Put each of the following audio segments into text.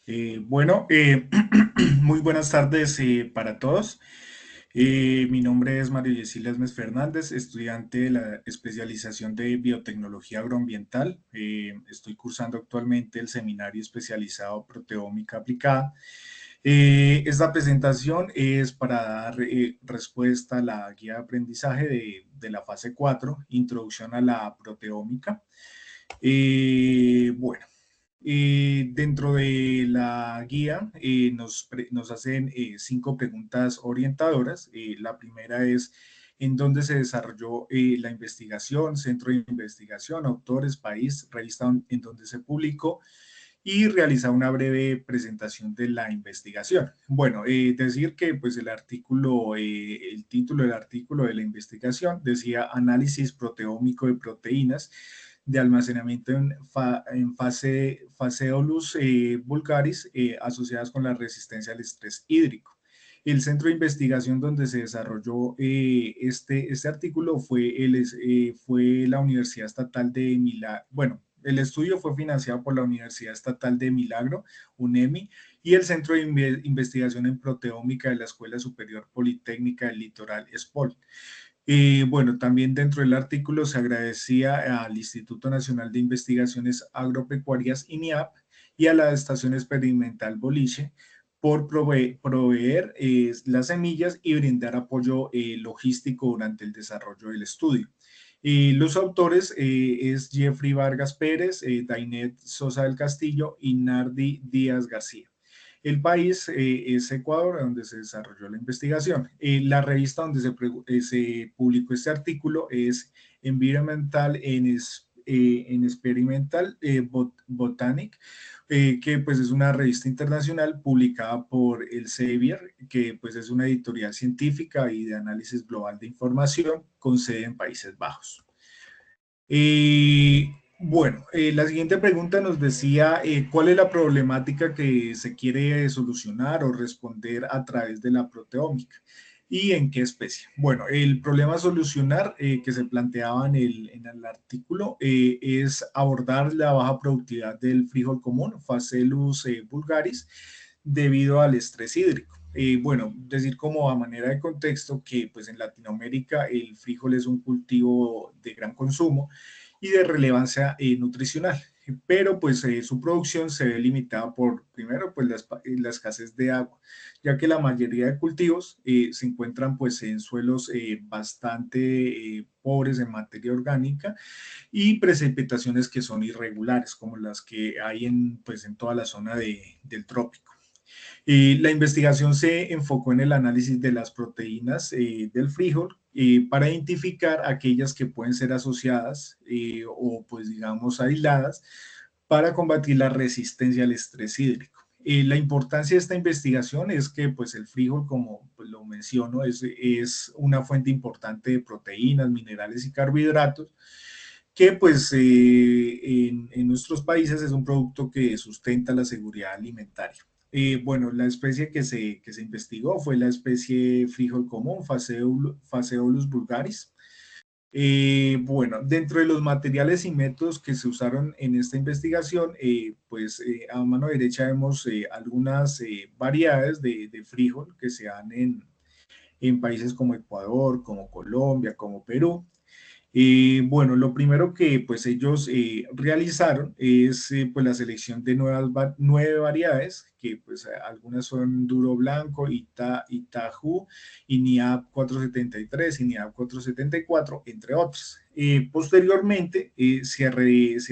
Muy buenas tardes para todos. Mi nombre es Mario Yesila Esmes Fernández, estudiante de la especialización de biotecnología agroambiental. Estoy cursando actualmente el seminario especializado Proteómica Aplicada. Esta presentación es para dar respuesta a la guía de aprendizaje de la fase 4, Introducción a la Proteómica. Bueno. Dentro de la guía nos hacen 5 preguntas orientadoras. La primera es en dónde se desarrolló la investigación, centro de investigación, autores, país, revista en donde se publicó y realizar una breve presentación de la investigación. Bueno, decir que pues el título del artículo de la investigación decía análisis proteómico de proteínas de almacenamiento en Phaseolus vulgaris asociadas con la resistencia al estrés hídrico. El centro de investigación donde se desarrolló este artículo fue la Universidad Estatal de Milagro. Bueno, el estudio fue financiado por la Universidad Estatal de Milagro, UNEMI, y el Centro de Investigación en Proteómica de la Escuela Superior Politécnica del Litoral, ESPOL. Bueno, también dentro del artículo se agradecía al Instituto Nacional de Investigaciones Agropecuarias, INIAP, y a la Estación Experimental Boliche por proveer las semillas y brindar apoyo logístico durante el desarrollo del estudio. Los autores es Jeffrey Vargas Pérez, Dainet Sosa del Castillo y Nardi Díaz García. El país es Ecuador, donde se desarrolló la investigación. La revista donde se publicó este artículo es Environmental en Experimental Botanic, que pues es una revista internacional publicada por el Sevier, que pues es una editorial científica y de análisis global de información con sede en Países Bajos. La siguiente pregunta nos decía, ¿cuál es la problemática que se quiere solucionar o responder a través de la proteómica? ¿Y en qué especie? Bueno, el problema a solucionar que se planteaba en el artículo es abordar la baja productividad del frijol común, Phaseolus vulgaris, debido al estrés hídrico. Bueno, decir como a manera de contexto que pues en Latinoamérica el frijol es un cultivo de gran consumo y de relevancia nutricional, pero pues su producción se ve limitada por, primero, pues la escasez de agua, ya que la mayoría de cultivos se encuentran pues en suelos bastante pobres en materia orgánica y precipitaciones que son irregulares, como las que hay en toda la zona del trópico. La investigación se enfocó en el análisis de las proteínas del frijol para identificar aquellas que pueden ser asociadas o pues digamos aisladas para combatir la resistencia al estrés hídrico. La importancia de esta investigación es que pues el frijol, como pues, lo menciono, es una fuente importante de proteínas, minerales y carbohidratos que pues en nuestros países es un producto que sustenta la seguridad alimentaria. Bueno, la especie que se investigó fue la especie frijol común, Phaseolus vulgaris. Bueno, dentro de los materiales y métodos que se usaron en esta investigación, a mano derecha vemos algunas variedades de frijol que se dan en países como Ecuador, como Colombia, como Perú. Bueno, lo primero que pues ellos realizaron es pues la selección de 9 variedades, que pues algunas son Duro Blanco, Itajú, INIAP 473, INIAP 474, entre otras. Posteriormente se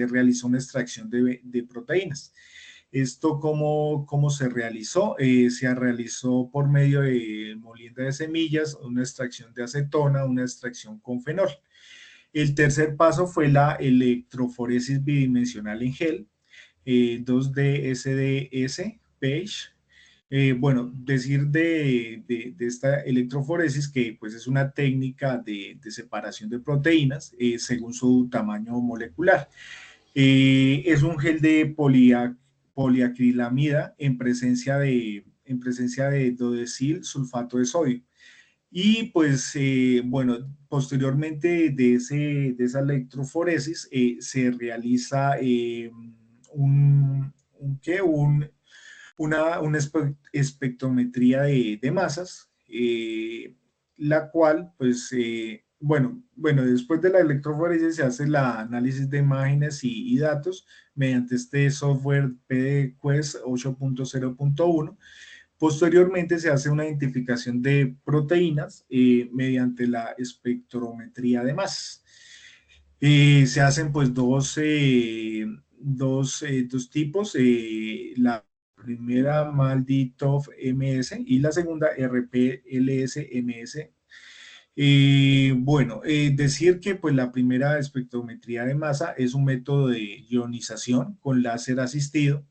realizó una extracción de proteínas. ¿Esto cómo se realizó? Se realizó por medio de molienda de semillas, una extracción de acetona, una extracción con fenol. El tercer paso fue la electroforesis bidimensional en gel, 2D-SDS, PAGE. Bueno, decir de esta electroforesis que pues es una técnica de separación de proteínas según su tamaño molecular. Es un gel de poliacrilamida en presencia de dodecil sulfato de sodio. Y pues, bueno, posteriormente de esa electroforesis se realiza ¿qué? una espectrometría de masas, la cual, pues, bueno, después de la electroforesis se hace el análisis de imágenes y datos mediante este software PDQuest 8.0.1. Posteriormente se hace una identificación de proteínas mediante la espectrometría de masas. Se hacen pues dos tipos, la primera Malditov MS y la segunda RPLS MS. Bueno, decir que pues la primera espectrometría de masa es un método de ionización con láser asistido,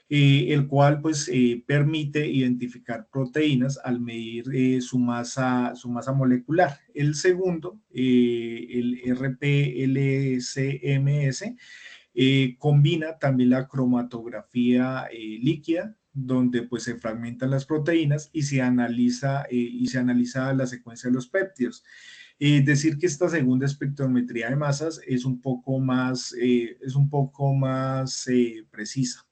el cual pues permite identificar proteínas al medir su masa molecular. El segundo, el RPLCMS, combina también la cromatografía líquida, donde pues se fragmentan las proteínas y se analiza la secuencia de los péptidos. Decir que esta segunda espectrometría de masas es un poco más precisa.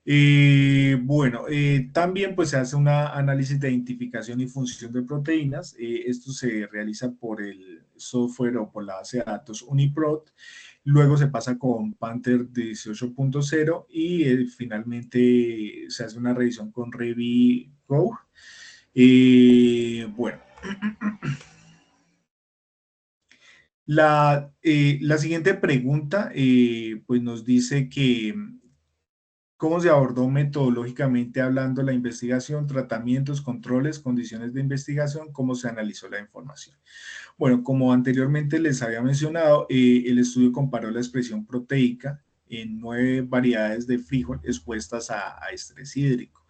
Bueno, también pues se hace un análisis de identificación y función de proteínas. Esto se realiza por el software o por la base de datos UniProt. Luego se pasa con Panther 18.0 y finalmente se hace una revisión con ReviGo. Bueno, la siguiente pregunta pues nos dice que cómo se abordó metodológicamente hablando la investigación, tratamientos, controles, condiciones de investigación, cómo se analizó la información. Bueno, como anteriormente les había mencionado, el estudio comparó la expresión proteica en 9 variedades de frijol expuestas a estrés hídrico.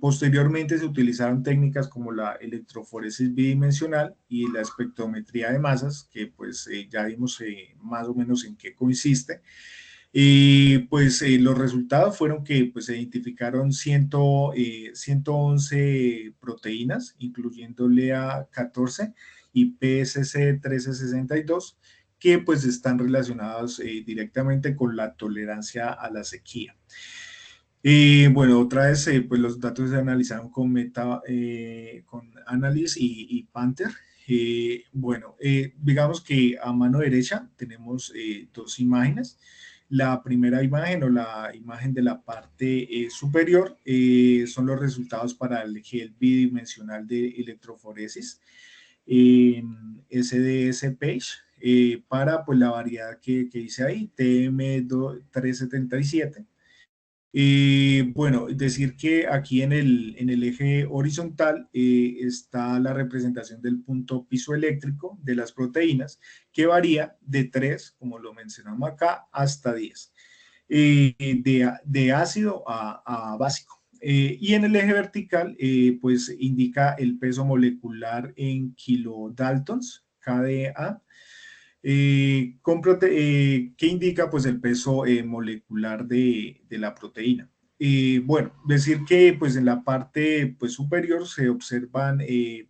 Posteriormente se utilizaron técnicas como la electroforesis bidimensional y la espectrometría de masas, que pues ya vimos más o menos en qué consiste. Y pues los resultados fueron que pues, se identificaron 111 proteínas, incluyendo LEA14 y PSC 1362, que pues están relacionadas directamente con la tolerancia a la sequía. Bueno, otra vez, pues los datos se analizaron con Analysis y Panther. Bueno, digamos que a mano derecha tenemos dos imágenes. La primera imagen o la imagen de la parte superior son los resultados para el gel bidimensional de electroforesis SDS Page para pues, la variedad que dice ahí, TM377. Bueno, decir que aquí en el eje horizontal está la representación del punto pizoeléctrico de las proteínas, que varía de 3, como lo mencionamos acá, hasta 10, de ácido a básico. Y en el eje vertical, pues indica el peso molecular en kilodaltons, KDA, ¿qué indica pues el peso molecular de la proteína? Bueno, decir que pues en la parte pues, superior se observan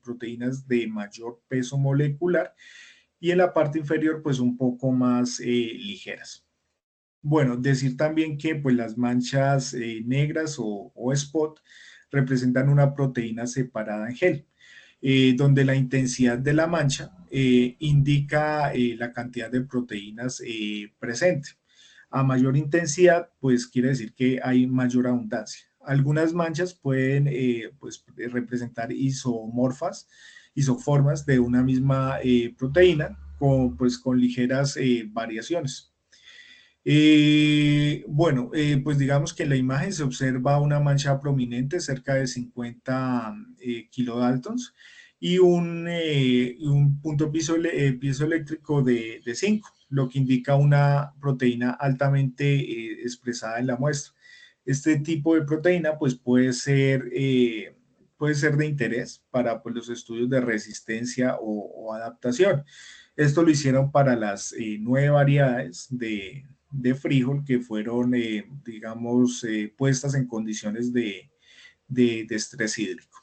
proteínas de mayor peso molecular y en la parte inferior pues un poco más ligeras. Bueno, decir también que pues las manchas negras o spot representan una proteína separada en gel, donde la intensidad de la mancha indica la cantidad de proteínas presente. A mayor intensidad, pues quiere decir que hay mayor abundancia. Algunas manchas pueden pues, representar isoformas de una misma proteína, pues, con ligeras variaciones. Bueno, pues digamos que en la imagen se observa una mancha prominente cerca de 50 kilodaltons y un punto piezoeléctrico de 5, lo que indica una proteína altamente expresada en la muestra. Este tipo de proteína pues puede ser de interés para pues, los estudios de resistencia o adaptación. Esto lo hicieron para las 9 variedades de frijol que fueron, digamos, puestas en condiciones de estrés hídrico.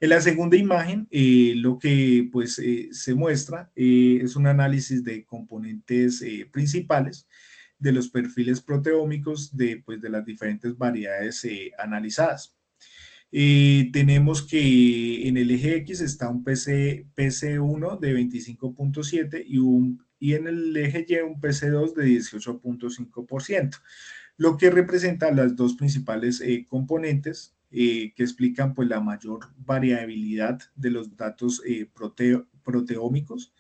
En la segunda imagen, lo que pues, se muestra es un análisis de componentes principales de los perfiles proteómicos pues, de las diferentes variedades analizadas. Tenemos que en el eje X está un PC1 de 25.7 y en el eje Y un PC2 de 18.5%, lo que representa las dos principales componentes que explican pues, la mayor variabilidad de los datos proteómicos.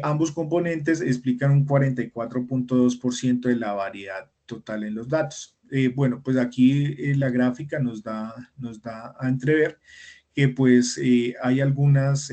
Ambos componentes explican un 44.2% de la variedad total en los datos. Bueno, pues aquí la gráfica nos da a entrever que pues hay algunas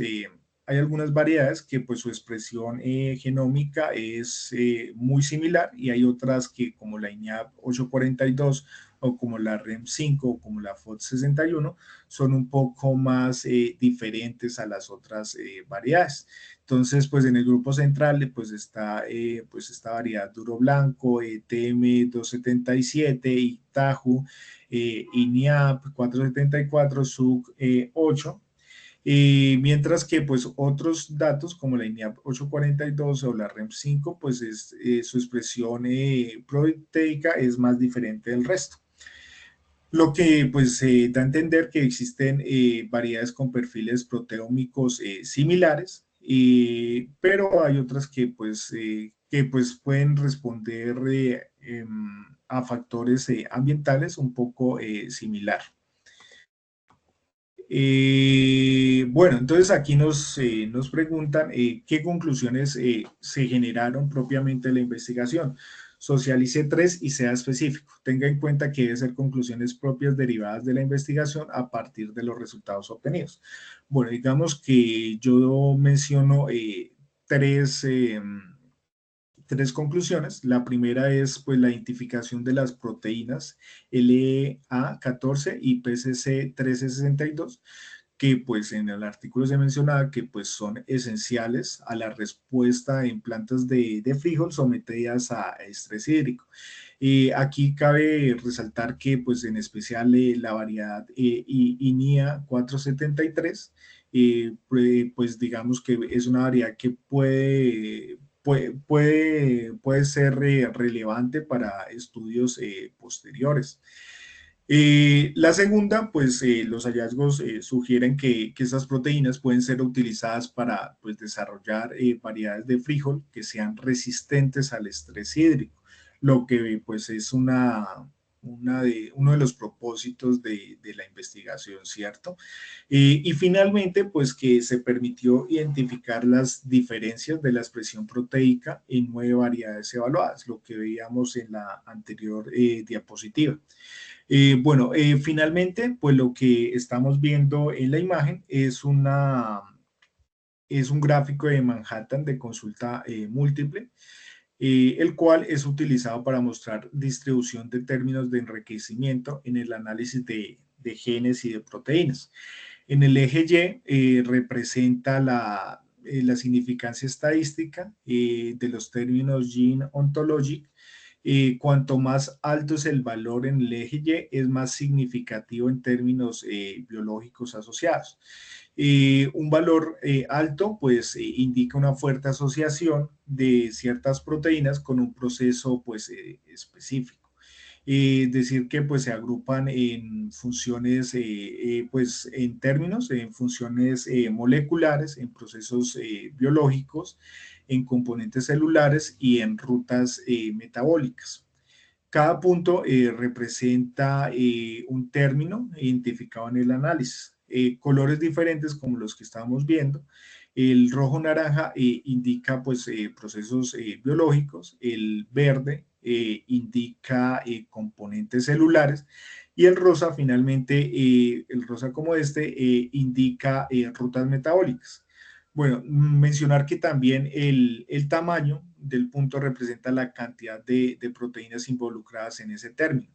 variedades que pues su expresión genómica es muy similar y hay otras que como la INIAP 842 o como la REM5 o como la FOD61 son un poco más diferentes a las otras variedades. Entonces, pues en el grupo central pues está pues esta variedad duro blanco, TM277, ITAJU, INIAP 474, SUC 8, mientras que pues otros datos como la INIAP 842 o la REM5, pues su expresión proteica es más diferente del resto. Lo que pues da a entender que existen variedades con perfiles proteómicos similares, pero hay otras que pues pueden responder a factores ambientales un poco similar. Bueno, entonces aquí nos preguntan qué conclusiones se generaron propiamente de la investigación. Socialice tres y sea específico. Tenga en cuenta que debe ser conclusiones propias derivadas de la investigación a partir de los resultados obtenidos. Bueno, digamos que yo menciono tres conclusiones. La primera es pues la identificación de las proteínas LEA14 y PCC1362, que pues en el artículo se mencionaba que pues son esenciales a la respuesta en plantas de frijol sometidas a estrés hídrico. Aquí cabe resaltar que pues en especial la variedad INIA 473, pues digamos que es una variedad que puede ser relevante para estudios posteriores. La segunda, pues los hallazgos sugieren que esas proteínas pueden ser utilizadas para pues, desarrollar variedades de frijol que sean resistentes al estrés hídrico, lo que pues es uno de los propósitos de la investigación, ¿cierto? Y finalmente, pues que se permitió identificar las diferencias de la expresión proteica en 9 variedades evaluadas, lo que veíamos en la anterior diapositiva. Bueno, finalmente, pues lo que estamos viendo en la imagen es un gráfico de Manhattan de consulta múltiple, el cual es utilizado para mostrar distribución de términos de enriquecimiento en el análisis de genes y de proteínas. En el eje Y representa la significancia estadística de los términos gene ontology. Cuanto más alto es el valor en el eje Y, es más significativo en términos biológicos asociados. Un valor alto pues indica una fuerte asociación de ciertas proteínas con un proceso pues específico. Es decir que pues se agrupan en funciones, pues en términos, en funciones moleculares, en procesos biológicos, en componentes celulares y en rutas metabólicas. Cada punto representa un término identificado en el análisis. Colores diferentes como los que estamos viendo. El rojo naranja indica pues, procesos biológicos, el verde indica componentes celulares y el rosa finalmente, el rosa como este, indica rutas metabólicas. Bueno, mencionar que también el tamaño del punto representa la cantidad de proteínas involucradas en ese término.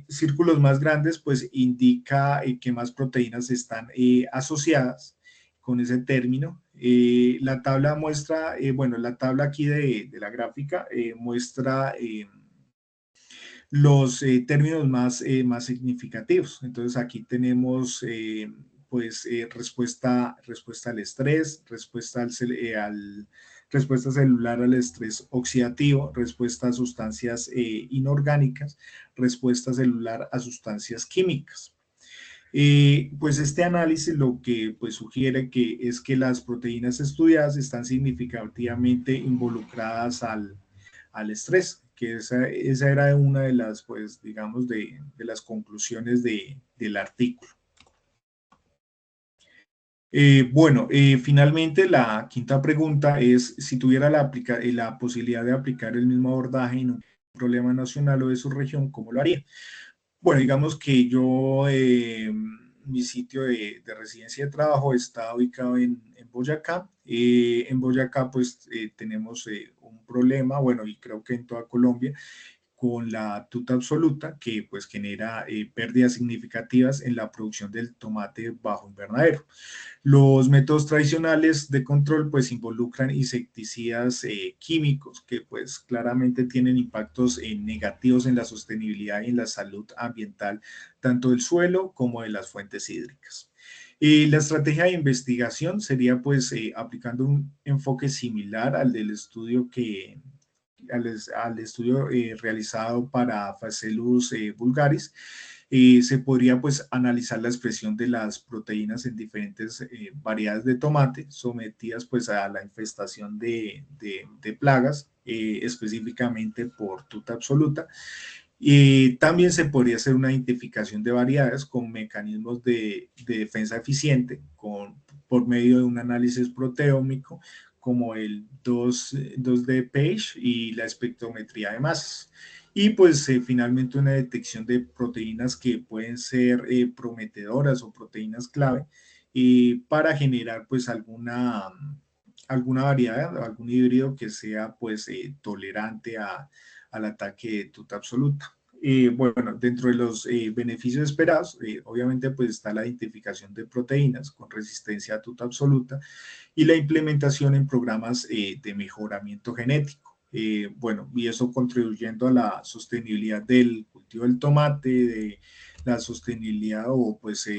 Círculos más grandes pues indica que más proteínas están asociadas con ese término. La tabla muestra, bueno, la tabla aquí de la gráfica muestra los términos más significativos. Entonces aquí tenemos pues respuesta al estrés, respuesta respuesta celular al estrés oxidativo, respuesta a sustancias inorgánicas, respuesta celular a sustancias químicas. Pues este análisis lo que pues, sugiere que es que las proteínas estudiadas están significativamente involucradas al estrés, que esa era una de las, pues, digamos, de las conclusiones del artículo. Finalmente la quinta pregunta es si tuviera la posibilidad de aplicar el mismo abordaje en un problema nacional o de su región, ¿cómo lo haría? Bueno, digamos que yo, mi sitio de residencia de trabajo está ubicado en Boyacá. En Boyacá, pues, tenemos un problema, bueno, y creo que en toda Colombia, con la tuta absoluta, que pues genera pérdidas significativas en la producción del tomate bajo invernadero. Los métodos tradicionales de control pues involucran insecticidas químicos que pues claramente tienen impactos negativos en la sostenibilidad y en la salud ambiental tanto del suelo como de las fuentes hídricas. La estrategia de investigación sería pues aplicando un enfoque similar al del estudio al estudio realizado para Phaceolus vulgaris. Se podría pues analizar la expresión de las proteínas en diferentes variedades de tomate sometidas pues a la infestación de plagas, específicamente por tuta absoluta. También se podría hacer una identificación de variedades con mecanismos de defensa eficiente por medio de un análisis proteómico como el 2D Page y la espectrometría de masas. Y pues finalmente una detección de proteínas que pueden ser prometedoras o proteínas clave para generar pues alguna variedad, algún híbrido que sea pues tolerante al ataque de tuta absoluta. Bueno, dentro de los beneficios esperados, obviamente pues está la identificación de proteínas con resistencia a tuta absoluta y la implementación en programas de mejoramiento genético. Bueno, y eso contribuyendo a la sostenibilidad del cultivo del tomate, de la sostenibilidad o pues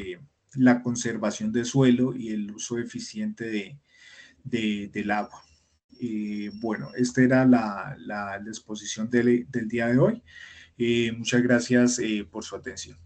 la conservación del suelo y el uso eficiente del agua. Bueno, esta era la exposición del día de hoy. Muchas gracias por su atención.